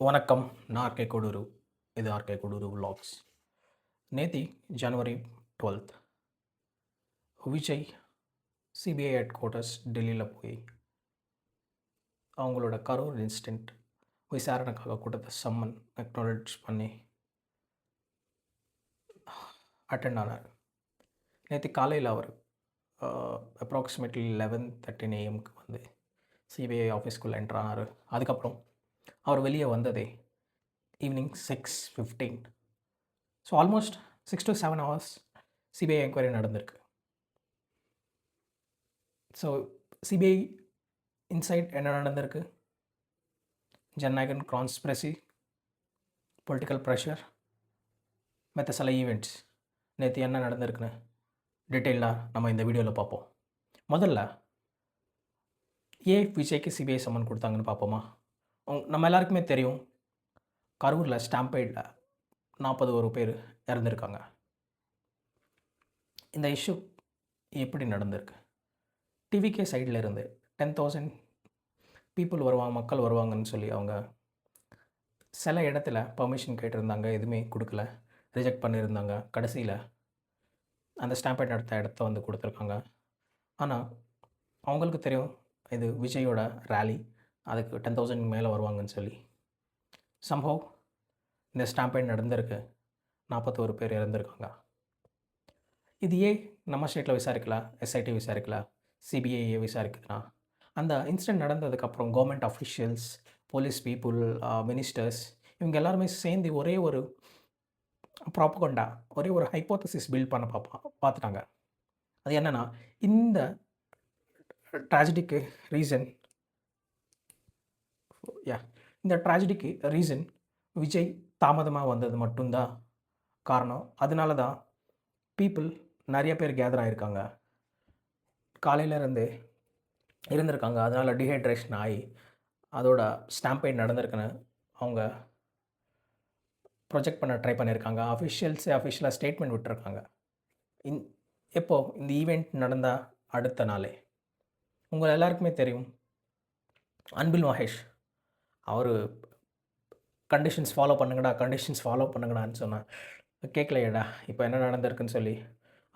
வணக்கம். நான் ஆர்கே கொடூரு. இது ஆர்கே கொடூரு விலாக்ஸ். நேத்தி ஜனவரி 12th Vijay CBI headquarters டெல்லியில் போய் அவங்களோட கரூர் இன்சிடென்ட் விசாரணைக்காக கொடுத்த சம்மன் அக்னாலஜ் பண்ணி அட்டெண்ட் ஆனார். நேற்று காலையில் அவர் அப்ராக்சிமேட்லி 11:13 AM வந்து சிபிஐ ஆஃபீஸ்க்குள்ளே என்ட்ரு ஆனார். அதுக்கப்புறம் அவர் வெளியே வந்ததே evening 6:15. So almost 6 to 7 hours CBI enquiry நடந்திருக்கு. ஸோ சிபிஐ இன்சைட் என்ன நடந்திருக்கு, ஜனநாயகன் கான்ஸ்பிரசி, பொலிட்டிக்கல் ப்ரெஷர், மற்ற சில ஈவெண்ட்ஸ் நேற்று என்ன நடந்திருக்குன்னு டீட்டெயிலாக நம்ம இந்த வீடியோவில் பார்ப்போம். முதல்ல விஜய்க்கு சிபிஐ சம்மன் கொடுத்தாங்கன்னு பார்ப்போமா. நம்ம எல்லாருக்குமே தெரியும், கரூரில் ஸ்டாம்பேடில் 41 பேர் இறந்துருக்காங்க. இந்த இஷ்யூ எப்படி நடந்திருக்கு? டிவிகே சைடில் இருந்து 10,000 பீப்புள் வருவாங்க, மக்கள் வருவாங்கன்னு சொல்லி அவங்க சில இடத்துல பர்மிஷன் கேட்டிருந்தாங்க, எதுவுமே கொடுக்கல, ரிஜெக்ட் பண்ணியிருந்தாங்க. கடைசியில் அந்த ஸ்டாம்பேட் நடத்த இடத்த வந்து கொடுத்துருக்காங்க. ஆனால் அவங்களுக்கு தெரியும் இது விஜயோட ரேலி, அதுக்கு 10,000 மேலே வருவாங்கன்னு சொல்லி. சம்பவ் இந்த ஸ்டாம்பேட் நடந்திருக்கு, 41 பேர் இறந்துருக்காங்க. இது நம்ம ஸ்டேட்டில் விசாரிக்கலாம், எஸ்ஐடி விசாரிக்கலாம், சிபிஐஏ விசாரிக்குதுன்னா, அந்த இன்சிடென்ட் நடந்ததுக்கப்புறம் government officials, police people, ministers இவங்க எல்லாருமே சேர்ந்து ஒரே ஒரு ப்ராப்பகண்டா, ஒரே ஒரு ஹைப்போதசிஸ் பில்ட் பண்ண பார்த்துட்டாங்க. அது என்னென்னா, இந்த ட்ராஜடிக்கு ரீசன் விஜய் தாமதமாக வந்தது மட்டும்தான் காரணம். அதனால தான் பீப்புள் நிறைய பேர் கேதர் ஆகிருக்காங்க, காலையிலேருந்து இருந்திருக்காங்க. அதனால் டீஹைட்ரேஷன் ஆகி அதோட ஸ்டாம்பேட் நடந்திருக்குன்னு அவங்க ப்ரொஜெக்ட் பண்ண ட்ரை பண்ணியிருக்காங்க. அஃபிஷியலாக ஸ்டேட்மெண்ட் விட்டுருக்காங்க. எப்போது இந்த ஈவெண்ட் நடந்தால் அடுத்த நாளே உங்கள் எல்லாருக்குமே தெரியும், அன்பில் மகேஷ் அவர் கண்டிஷன்ஸ் ஃபாலோ பண்ணுங்கடான்னு சொன்னேன். கேட்கலையேடா, இப்போ என்ன நடந்திருக்குன்னு சொல்லி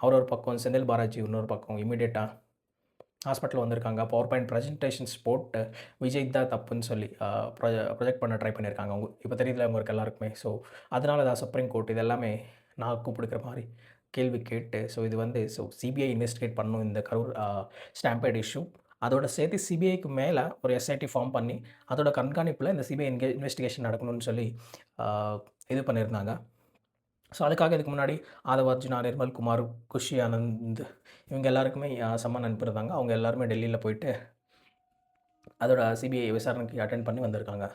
அவர் ஒரு பக்கம், செந்தில் பாலாஜி இன்னொரு பக்கம் இமீடியட்டாக ஹாஸ்பிட்டல் வந்திருக்காங்க. பவர் பாயிண்ட் ப்ரெசன்டேஷன்ஸ் போட்டு விஜய் தான் தப்புன்னு சொல்லி ப்ரொஜெக்ட் பண்ண ட்ரை பண்ணியிருக்காங்க. அவங்க இப்போ தெரியல உங்களுக்கு எல்லாருக்குமே. ஸோ அதனால தான் சுப்ரீம் கோர்ட் இது எல்லாமே நான் கூப்பிடுக்கிற மாதிரி கேள்வி கேட்டு, ஸோ இது வந்து சிபிஐ இன்வெஸ்டிகேட் பண்ணணும் இந்த கரூர் ஸ்டாம்பேட் இஷ்யூ. அதோட சேர்த்து சிபிஐக்கு மேலே ஒரு எஸ்ஐடி ஃபார்ம் பண்ணி அதோட கண்காணிப்பில் இந்த சிபிஐ இன்வெஸ்டிகேஷன் நடக்கணும்னு சொல்லி இது பண்ணியிருந்தாங்க. ஸோ அதுக்காக இதுக்கு முன்னாடி ஆதவ் அர்ஜுனா, நிர்மல் குமார், குஷி ஆனந்த் இவங்க எல்லாருக்குமே சம்மன் அனுப்பியிருந்தாங்க. அவங்க எல்லாருமே டெல்லியில் போயிட்டு அதோட சிபிஐ விசாரணைக்கு அட்டென்ட் பண்ணி வந்திருக்காங்க.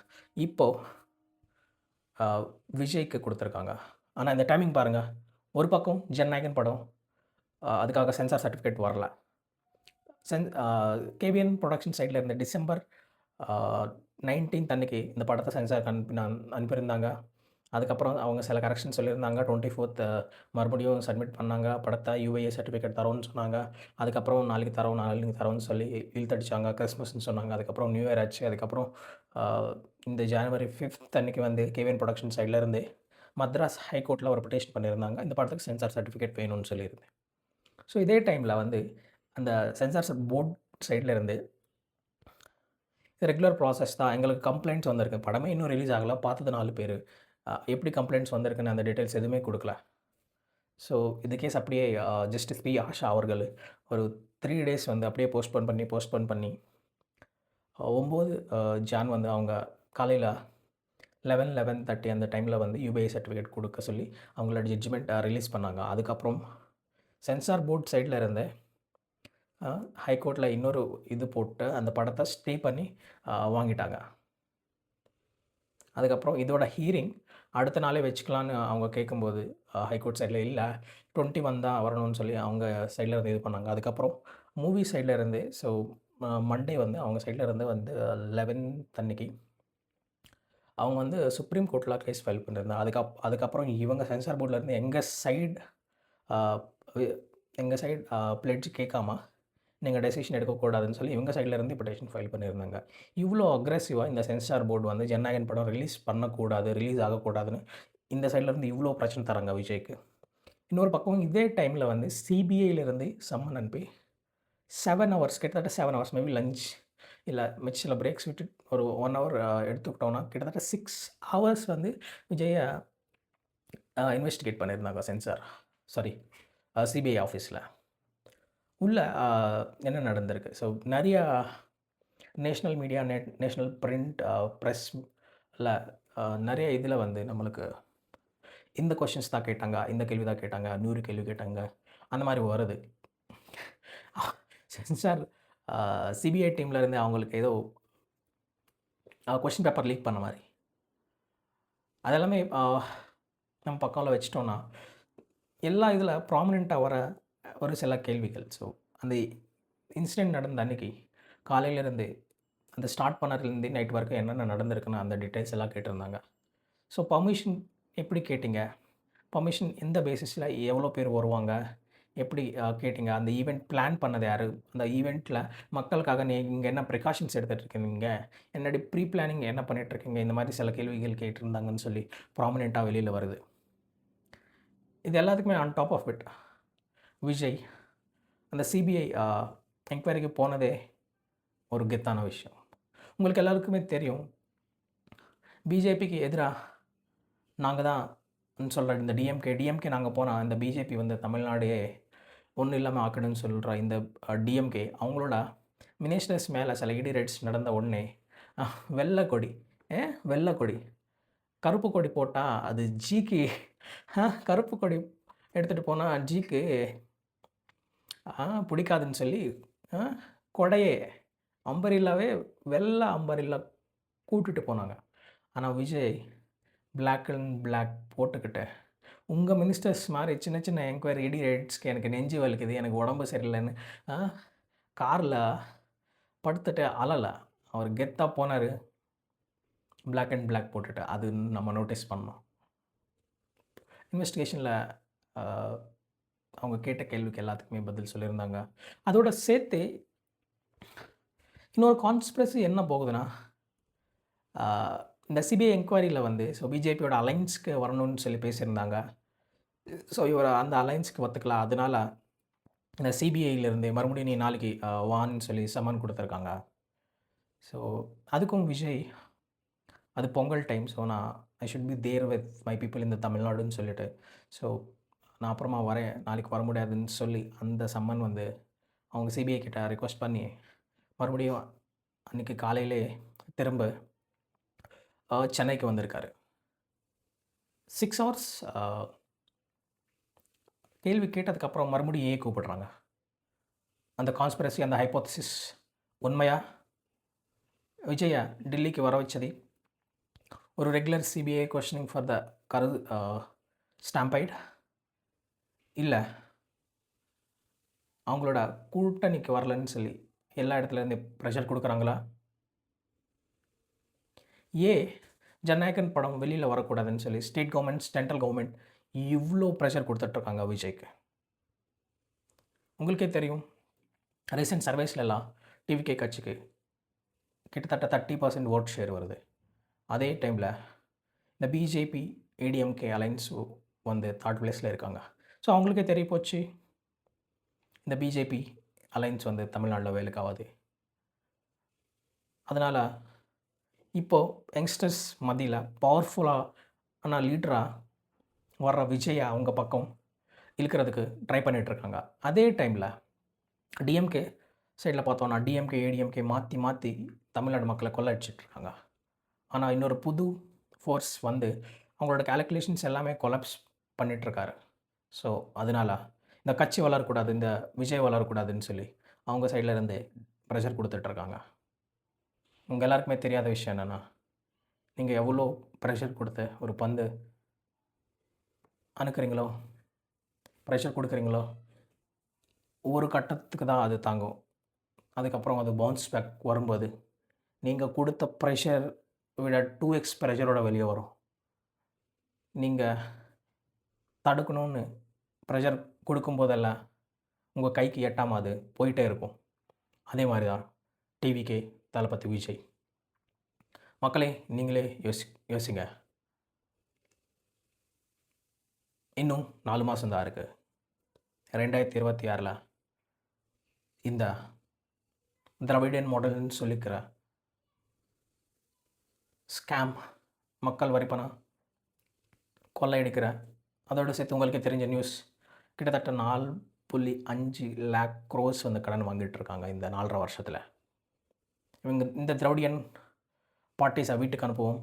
இப்போது விஜய்க்கு கொடுத்துருக்காங்க. ஆனால் இந்த டைமிங் பாருங்கள், ஒரு பக்கம் ஜனநாயகன் படம், அதுக்காக சென்சார் சர்டிஃபிகேட் வரல. கேவிஎன் ப்ரொடக்ஷன் சைடில் இருந்த டிசம்பர் 19 அன்றைக்கி இந்த படத்தை சென்சார் அனுப்பியிருந்தாங்க. அதுக்கப்புறம் அவங்க சில கரெக்ஷன் சொல்லியிருந்தாங்க. 24th மறுபடியும் சப்மிட் பண்ணாங்க. படத்தை யுஏஏ சர்டிஃபிகேட் தரோன்னு சொன்னாங்க. அதுக்கப்புறம் நாளைக்கு தரோன்னு சொல்லி இழுத்தடிச்சாங்க. கிறிஸ்மஸ்ன்னு சொன்னாங்க. அதுக்கப்புறம் நியூ இயர் ஆச்சு. அதுக்கப்புறம் இந்த ஜனவரி 5th அன்றைக்கி வந்து கேவிஎன் ப்ரொடக்ஷன் சைட்லேருந்து மദ്രാஸ் ஹைகோர்ட்டில் ஒரு பெட்டிஷன் பண்ணியிருந்தாங்க, இந்த படத்துக்கு சென்சார் சர்டிஃபிகேட் வேணும்னு சொல்லியிருந்தேன். ஸோ இதே டைமில் வந்து அந்த சென்சார் போர்ட் சைட்லேருந்து ரெகுலர் ப்ராசஸ் தான், எங்களுக்கு கம்ப்ளைண்ட்ஸ் வந்திருக்கு, படமே இன்னும் ரிலீஸ் ஆகலை, பார்த்தது 4 பேர், எப்படி கம்ப்ளைண்ட்ஸ் வந்திருக்குன்னு அந்த டீட்டெயில்ஸ் எதுவுமே கொடுக்கல. ஸோ இந்த கேஸ் அப்படியே ஜஸ்டிஸ் பி ஆஷா அவர்கள் ஒரு 3 days வந்து அப்படியே போஸ்ட்போன் பண்ணி 9 ஜான் வந்து அவங்க காலையில் 11:30 அந்த டைமில் வந்து யுபிஐ சர்டிஃபிகேட் கொடுக்க சொல்லி அவங்களோட ஜட்ஜ்மெண்ட் ரிலீஸ் பண்ணாங்க. அதுக்கப்புறம் சென்சார் போர்ட் சைடில் இருந்து ஹைகோர்ட்டில் இன்னொரு இது போட்டு அந்த படத்தை ஸ்டே பண்ணி வாங்கிட்டாங்க. அதுக்கப்புறம் இதோட ஹீரிங் அடுத்த நாளே வச்சுக்கலான்னு அவங்க கேட்கும்போது ஹைகோர்ட் சைடில் இல்லை, 21 தான் வரணும்னு சொல்லி அவங்க சைடில் இருந்து இது பண்ணாங்க. அதுக்கப்புறம் மூவி சைடில் இருந்து மண்டே வந்து அவங்க சைடில் இருந்து 11th அன்னைக்கு அவங்க வந்து சுப்ரீம் கோர்ட்டில் கேஸ் ஃபைல் பண்ணியிருந்தாங்க. அதுக்கப்புறம் இவங்க சென்சார் போர்ட்லேருந்து எங்கள் சைடு பிளெட்ஜ் கேட்காம நீங்கள் டெசிஷன் எடுக்கக்கூடாதுன்னு சொல்லி இவங்க சைட்லேருந்து பெட்டிஷன் ஃபைல் பண்ணியிருந்தாங்க. இவ்வளோ அக்ரெசிவாக இந்த சென்சார் போர்டு வந்து ஜனநாயகன் படம் ரிலீஸ் பண்ணக்கூடாது, ரிலீஸ் ஆகக்கூடாதுன்னு இந்த சைட்லேருந்து இவ்வளோ பிரச்சனை தராங்க விஜய்க்கு. இன்னொரு பக்கம் இதே டைமில் வந்து சிபிஐலேருந்து சம்மன் அனுப்பி 7 ஹவர்ஸ், கிட்டத்தட்ட 7 ஹவர்ஸ், மேபி லஞ்ச் இல்லை மிச்ச சில பிரேக்ஸ் விட்டு ஒரு 1 ஹவர் எடுத்துக்கிட்டோன்னா கிட்டத்தட்ட 6 ஹவர்ஸ் வந்து விஜயை இன்வெஸ்டிகேட் பண்ணியிருந்தாங்க சிபிஐ ஆஃபீஸில். உள்ள என்ன நடந்திருக்கு? ஸோ நிறையா நேஷ்னல் மீடியா, நேஷ்னல் பிரிண்ட், ப்ரெஸ்ல நிறைய இதில் வந்து நம்மளுக்கு இந்த கொஷின்ஸ் தான் கேட்டாங்க, இந்த கேள்வி தான் கேட்டாங்க, 100 கேள்வி கேட்டாங்க, அந்த மாதிரி வருது. சென்சார் சிபிஐ டீம்லேருந்து அவங்களுக்கு ஏதோ கொஷின் பேப்பர் லீக் பண்ண மாதிரி அதெல்லாமே நம்ம பக்கம்ல வச்சிட்டோன்னா எல்லா இதில் ப்ராமினெண்ட்டாக வர ஒரு சில கேள்விகள். ஸோ அந்த இன்சிடெண்ட் நடந்த அன்றைக்கி காலையிலேருந்து அந்த ஸ்டார்ட் பண்ணதுலேருந்து நைட் வரைக்கும் என்னென்ன நடந்திருக்குன்னு அந்த டீட்டெயில்ஸ் எல்லாம் கேட்டிருந்தாங்க. ஸோ பர்மிஷன் எப்படி கேட்டிங்க, பர்மிஷன் எந்த பேசிஸில் எவ்வளோ பேர் வருவாங்க, எப்படி கேட்டிங்க, அந்த ஈவெண்ட் பிளான் பண்ணது யார், அந்த ஈவெண்ட்டில் மக்களுக்காக நீங்கள் என்ன ப்ரிகாஷன்ஸ் எடுத்துகிட்ருக்கீங்க, என்னடி ப்ரீ பிளானிங் என்ன பண்ணிகிட்ருக்கீங்க, இந்த மாதிரி சில கேள்விகள் கேட்டிருந்தாங்கன்னு சொல்லி ப்ராமினெண்ட்டாக வெளியில் வருது. இது எல்லாத்துக்குமே on top of it Vijay அந்த சிபிஐ என்கொயரிக்கு போனதே ஒரு கெத்தான விஷயம். உங்களுக்கு எல்லாருக்குமே தெரியும், பிஜேபிக்கு எதிராக நாங்கள் தான் சொல்கிற இந்த டிஎம்கே நாங்கள் போனால் இந்த பிஜேபி வந்து தமிழ்நாடே ஒன்றும் இல்லாமல் ஆக்கணும்னு சொல்கிற இந்த டிஎம்கே அவங்களோட மினிஸ்டர்ஸ் மேலே சில இடி ரைட்ஸ் நடந்த உடனே வெள்ளைக்கொடி கருப்பு கொடி போட்டால் அது ஜிக்கு, கருப்பு கொடி எடுத்துகிட்டு போனால் ஜிக்கு பிடிக்காதுன்னு சொல்லி கொடையே அம்பரில்லாவே வெள்ளை அம்பரில்லா கூட்டிகிட்டு போனாங்க. ஆனால் விஜய் பிளாக் அண்ட் பிளாக் போட்டுக்கிட்டு உங்கள் மினிஸ்டர்ஸ் மாதிரி சின்ன சின்ன என்கொயரி இடி ரைட்ஸ்க்கு எனக்கு நெஞ்சு வலிக்குது, எனக்கு உடம்பு சரியில்லைன்னு காரில் படுத்துட்டு அழலை. அவர் கெத்தாக போனார் பிளாக் அண்ட் பிளாக் போட்டுட்டு. அது நம்ம நோட்டீஸ் பண்ணோம். இன்வெஸ்டிகேஷனில் அவங்க கேட்ட கேள்விக்கு எல்லாத்துக்குமே பதில் சொல்லியிருந்தாங்க. அதோட சேர்த்து இன்னொரு கான்ஸ்பிரசி என்ன போகுதுன்னா, இந்த சிபிஐ என்கொயரியில் வந்து பிஜேபியோட அலைன்ஸ்க்கு வரணும்னு சொல்லி பேசியிருந்தாங்க. இவர் அந்த அலைன்ஸ்க்கு ஒத்துக்கலாம், அதனால இந்த சிபிஐலேருந்து மறுபடியும் நீ நாளைக்கு வான்னு சொல்லி சம்மன் கொடுத்துருக்காங்க. அதுக்கும் விஜய் அது பொங்கல் டைம், நான் I should be there with my people இந்த தமிழ்நாடுன்னு சொல்லிட்டு நான் அப்புறமா வரேன், நாளைக்கு வர முடியாதுன்னு சொல்லி அந்த சம்மன் வந்து அவங்க சிபிஐ கிட்ட ரிக்வெஸ்ட் பண்ணி மறுபடியும் அன்றைக்கி காலையிலே திரும்ப சென்னைக்கு வந்திருக்காரு. 6 ஹவர்ஸ் கேள்வி கேட்டதுக்கப்புறம் மறுபடியும் ஏன் கூப்பிடுறாங்க? அந்த கான்ஸ்பிரசி, அந்த ஹைப்போதசிஸ் உண்மையா? விஜயை டெல்லிக்கு வர வச்சது ஒரு regular CBI questioning for the stampede, இல்லை அவங்களோட கூட்டணிக்கு வரலன்னு சொல்லி எல்லா இடத்துலேருந்து ப்ரெஷர் கொடுக்குறாங்களா? ஜனநாயகன் படம் வெளியில் வரக்கூடாதுன்னு சொல்லி ஸ்டேட் கவர்மெண்ட், சென்ட்ரல் கவர்மெண்ட் இவ்வளோ ப்ரெஷர் கொடுத்துட்ருக்காங்க விஜய்க்கு. உங்களுக்கே தெரியும், ரீசெண்ட் சர்வேஸ்லாம் டிவிகே கட்சிக்கு கிட்டத்தட்ட 30% ஓட் ஷேர் வருது. அதே டைமில் இந்த பிஜேபி ஏடிஎம்கே அலைன்ஸ் வந்து 3rd பிளேஸில் இருக்காங்க. அவங்களுக்கே தெரிய போச்சு இந்த பிஜேபி அலைன்ஸ் வந்து தமிழ்நாட்டில் வேலைக்காகாது. அதனால் இப்போது யங்ஸ்டர்ஸ் மத்தியில் பவர்ஃபுல்லான லீடராக வர்ற விஜயை அவங்க பக்கம் இழுக்கிறதுக்கு ட்ரை பண்ணிகிட்ருக்காங்க. அதே டைமில் டிஎம்கே சைடில் பார்த்தோன்னா டிஎம்கே ஏடிஎம்கே மாற்றி தமிழ்நாடு மக்களை கொள்ளடிச்சிட்ருக்காங்க. ஆனால் இன்னொரு புது ஃபோர்ஸ் வந்து அவங்களோட கேல்குலேஷன்ஸ் எல்லாமே கொலாப்ஸ் பண்ணிகிட்ருக்காரு. அதனால் இந்த கட்சி வளரக்கூடாது, இந்த விஜய் வளரக்கூடாதுன்னு சொல்லி அவங்க சைடில் இருந்து ப்ரெஷர் கொடுத்துட்ருக்காங்க. உங்கள் எல்லாருக்குமே தெரியாத விஷயம் என்னென்னா, நீங்கள் எவ்வளோ ப்ரெஷர் கொடுத்து ஒரு பந்து அனுக்கிறீங்களோ, ப்ரெஷர் கொடுக்குறீங்களோ, ஒரு கட்டத்துக்கு தான் அது தாங்கும். அதுக்கப்புறம் அது பவுன்ஸ் பேக் வரும்போது நீங்கள் கொடுத்த ப்ரெஷர் விட 2x ப்ரெஷரோட வெளியே வரும். நீங்கள் தடுக்கணும்னு ப்ரெஷர் கொடுக்கும்போதெல்லாம் உங்கள் கைக்கு எட்டாமல் அது போயிட்டே இருக்கும். அதே மாதிரி தான் டிவிகே, தளபதி விஜய். மக்களே நீங்களே யோசிங்க. இன்னும் 4 மாதம் தான் இருக்குது. 2026 இந்த திராவிடியன் மாடல்னு சொல்லிக்கிற ஸ்கேம், மக்கள் வரி பணம் கொள்ளையடிக்கிற, அதோடு சேர்த்து உங்களுக்கே தெரிஞ்ச நியூஸ், கிட்டத்தட்ட 4.5 lakh crores வந்து கடன் வாங்கிட்டு இருக்காங்க இந்த 4.5 வருஷத்தில். இந்த திராவிடியன் பார்ட்டிஸை வீட்டுக்கு அனுப்புவோம்.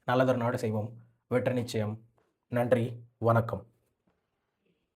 நல்லதொரு நாடு செய்வோம். வெற்றி நிச்சயம். நன்றி, வணக்கம்.